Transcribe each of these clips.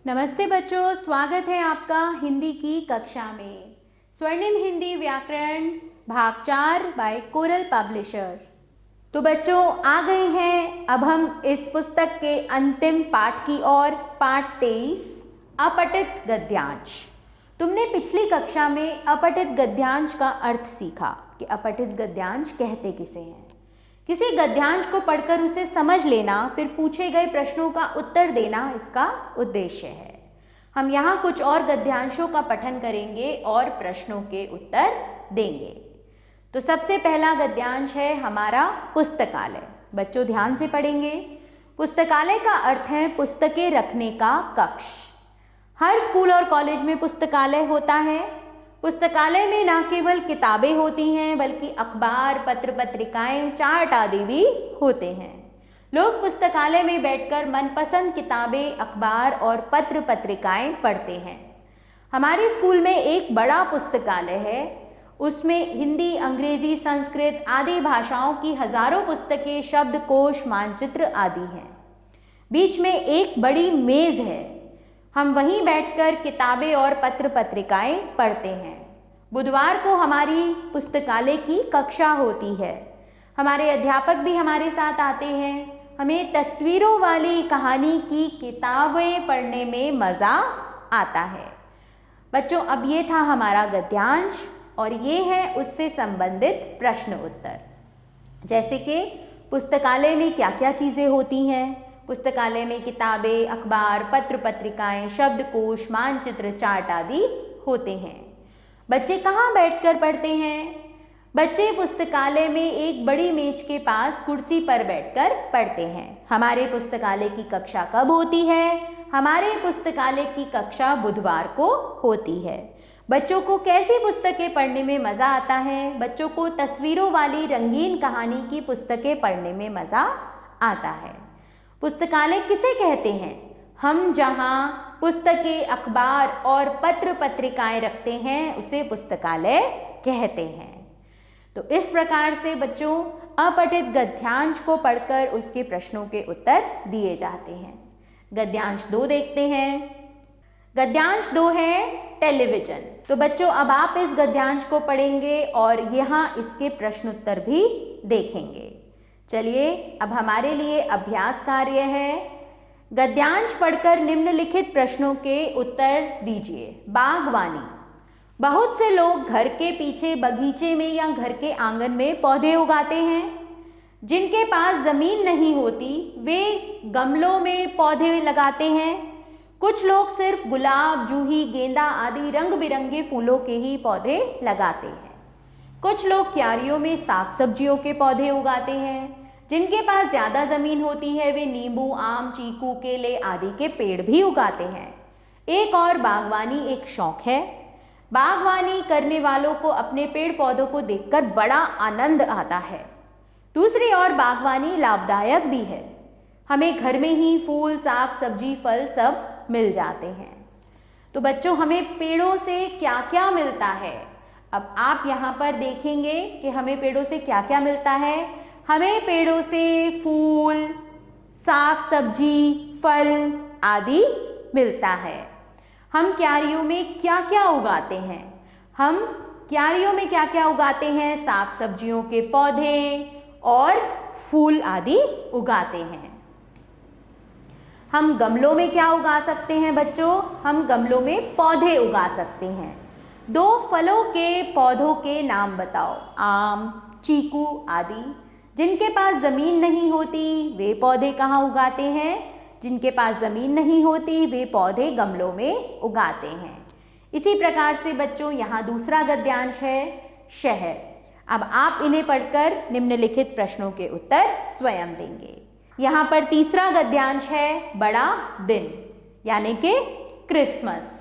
नमस्ते बच्चों, स्वागत है आपका हिंदी की कक्षा में। स्वर्णिम हिंदी व्याकरण भाग 4 बाय कोरल पब्लिशर। तो बच्चों आ गए हैं अब हम इस पुस्तक के अंतिम पाठ की ओर। पाठ 23 अपठित गद्यांश। तुमने पिछली कक्षा में अपठित गद्यांश का अर्थ सीखा कि अपठित गद्यांश कहते किसे हैं। किसी गद्यांश को पढ़कर उसे समझ लेना, फिर पूछे गए प्रश्नों का उत्तर देना इसका उद्देश्य है। हम यहाँ कुछ और गद्यांशों का पठन करेंगे और प्रश्नों के उत्तर देंगे। तो सबसे पहला गद्यांश है हमारा पुस्तकालय। बच्चों ध्यान से पढ़ेंगे। पुस्तकालय का अर्थ है पुस्तकें रखने का कक्ष। हर स्कूल और कॉलेज में पुस्तकालय होता है। पुस्तकालय में न केवल किताबें होती हैं बल्कि अखबार, पत्र पत्रिकाएं, चार्ट आदि भी होते हैं। लोग पुस्तकालय में बैठकर मनपसंद किताबें, अखबार और पत्र पत्रिकाएं पढ़ते हैं। हमारे स्कूल में एक बड़ा पुस्तकालय है। उसमें हिंदी, अंग्रेजी, संस्कृत आदि भाषाओं की हजारों पुस्तकें, शब्दकोश, मानचित्र आदि हैं। बीच में एक बड़ी मेज है। हम वहीं बैठकर किताबें और पत्र पत्रिकाएं पढ़ते हैं। बुधवार को हमारी पुस्तकालय की कक्षा होती है। हमारे अध्यापक भी हमारे साथ आते हैं। हमें तस्वीरों वाली कहानी की किताबें पढ़ने में मज़ा आता है। बच्चों अब ये था हमारा गद्यांश और ये है उससे संबंधित प्रश्न उत्तर। जैसे कि पुस्तकालय में क्या क्या चीज़ें होती हैं। पुस्तकालय में किताबें, अखबार, पत्र पत्रिकाएं, शब्दकोश, मानचित्र, चार्ट आदि होते हैं। बच्चे कहाँ बैठकर पढ़ते हैं? बच्चे पुस्तकालय में एक बड़ी मेज के पास कुर्सी पर बैठकर पढ़ते हैं। हमारे पुस्तकालय की कक्षा कब होती है? हमारे पुस्तकालय की कक्षा बुधवार को होती है। बच्चों को कैसी पुस्तकें पढ़ने में मज़ा आता है? बच्चों को तस्वीरों वाली रंगीन कहानी की पुस्तकें पढ़ने में मज़ा आता है। पुस्तकालय किसे कहते हैं? हम जहाँ पुस्तकें, अखबार और पत्र पत्रिकाएं रखते हैं उसे पुस्तकालय कहते हैं। तो इस प्रकार से बच्चों अपठित गद्यांश को पढ़कर उसके प्रश्नों के उत्तर दिए जाते हैं। गद्यांश 2 देखते हैं। गद्यांश 2 है टेलीविजन। तो बच्चों अब आप इस गद्यांश को पढ़ेंगे और यहाँ इसके प्रश्न उत्तर भी देखेंगे। चलिए अब हमारे लिए अभ्यास कार्य है। गद्यांश पढ़कर निम्नलिखित प्रश्नों के उत्तर दीजिए। बागवानी। बहुत से लोग घर के पीछे बगीचे में या घर के आंगन में पौधे उगाते हैं। जिनके पास जमीन नहीं होती वे गमलों में पौधे लगाते हैं। कुछ लोग सिर्फ गुलाब, जूही, गेंदा आदि रंग बिरंगे फूलों के ही पौधे लगाते हैं। कुछ लोग क्यारियों में साग सब्जियों के पौधे उगाते हैं। जिनके पास ज़्यादा ज़मीन होती है वे नींबू, आम, चीकू, केले आदि के पेड़ भी उगाते हैं। एक और बागवानी एक शौक है। बागवानी करने वालों को अपने पेड़ पौधों को देखकर बड़ा आनंद आता है। दूसरी ओर बागवानी लाभदायक भी है। हमें घर में ही फूल, साग, सब्जी, फल सब मिल जाते हैं। तो बच्चों हमें पेड़ों से क्या क्या मिलता है? अब आप यहाँ पर देखेंगे कि हमें पेड़ों से क्या क्या मिलता है। हमें पेड़ों से फूल, साग सब्जी, फल आदि मिलता है। हम क्यारियों में क्या क्या उगाते हैं? हम क्यारियों में क्या क्या उगाते हैं? साग सब्जियों के पौधे और फूल आदि उगाते हैं। हम गमलों में क्या उगा सकते हैं बच्चों? हम गमलों में पौधे उगा सकते हैं। 2 फलों के पौधों के नाम बताओ। आम, चीकू आदि। जिनके पास ज़मीन नहीं होती वे पौधे कहाँ उगाते हैं? जिनके पास ज़मीन नहीं होती वे पौधे गमलों में उगाते हैं। इसी प्रकार से बच्चों यहाँ दूसरा गद्यांश है शहर। अब आप इन्हें पढ़कर निम्नलिखित प्रश्नों के उत्तर स्वयं देंगे। यहाँ पर तीसरा गद्यांश है बड़ा दिन यानी कि क्रिसमस।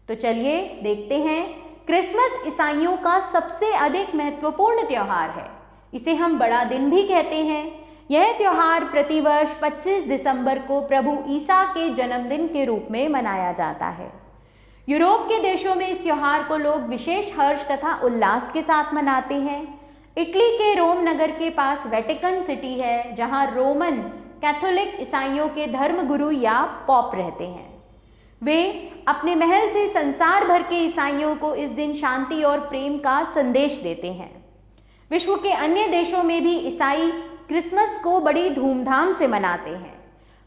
तो चलिए देखते हैं। क्रिसमस ईसाइयों का सबसे अधिक महत्वपूर्ण त्यौहार है। इसे हम बड़ा दिन भी कहते हैं। यह त्यौहार प्रतिवर्ष 25 दिसंबर को प्रभु ईसा के जन्मदिन के रूप में मनाया जाता है। यूरोप के देशों में इस त्यौहार को लोग विशेष हर्ष तथा उल्लास के साथ मनाते हैं। इटली के रोम नगर के पास वेटिकन सिटी है जहां रोमन कैथोलिक ईसाइयों के धर्मगुरु या पॉप रहते हैं। वे अपने महल से संसार भर के ईसाइयों को इस दिन शांति और प्रेम का संदेश देते हैं। विश्व के अन्य देशों में भी ईसाई क्रिसमस को बड़ी धूमधाम से मनाते हैं।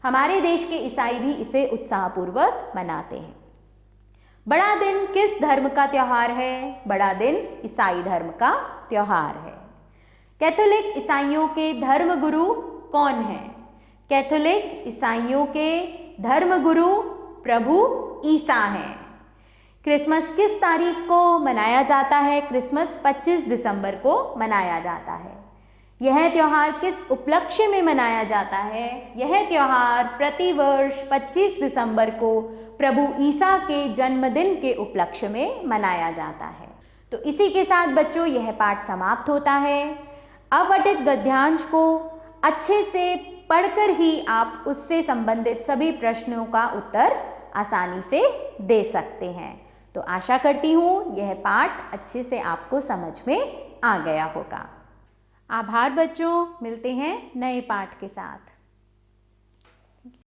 हमारे देश के ईसाई भी इसे उत्साहपूर्वक मनाते हैं। बड़ा दिन किस धर्म का त्योहार है? बड़ा दिन ईसाई धर्म का त्योहार है। कैथोलिक ईसाइयों के धर्मगुरु कौन हैं? कैथोलिक ईसाइयों के धर्मगुरु प्रभु ईसा हैं। क्रिसमस किस तारीख को मनाया जाता है? क्रिसमस 25 दिसंबर को मनाया जाता है। यह त्योहार किस उपलक्ष्य में मनाया जाता है? यह त्योहार प्रतिवर्ष 25 दिसंबर को प्रभु ईसा के जन्मदिन के उपलक्ष्य में मनाया जाता है। तो इसी के साथ बच्चों यह पाठ समाप्त होता है। अवटित गद्यांश को अच्छे से पढ़कर ही आप उससे संबंधित सभी प्रश्नों का उत्तर आसानी से दे सकते हैं। तो आशा करती हूँ यह पाठ अच्छे से आपको समझ में आ गया होगा। आभार बच्चों, मिलते हैं नए पाठ के साथ।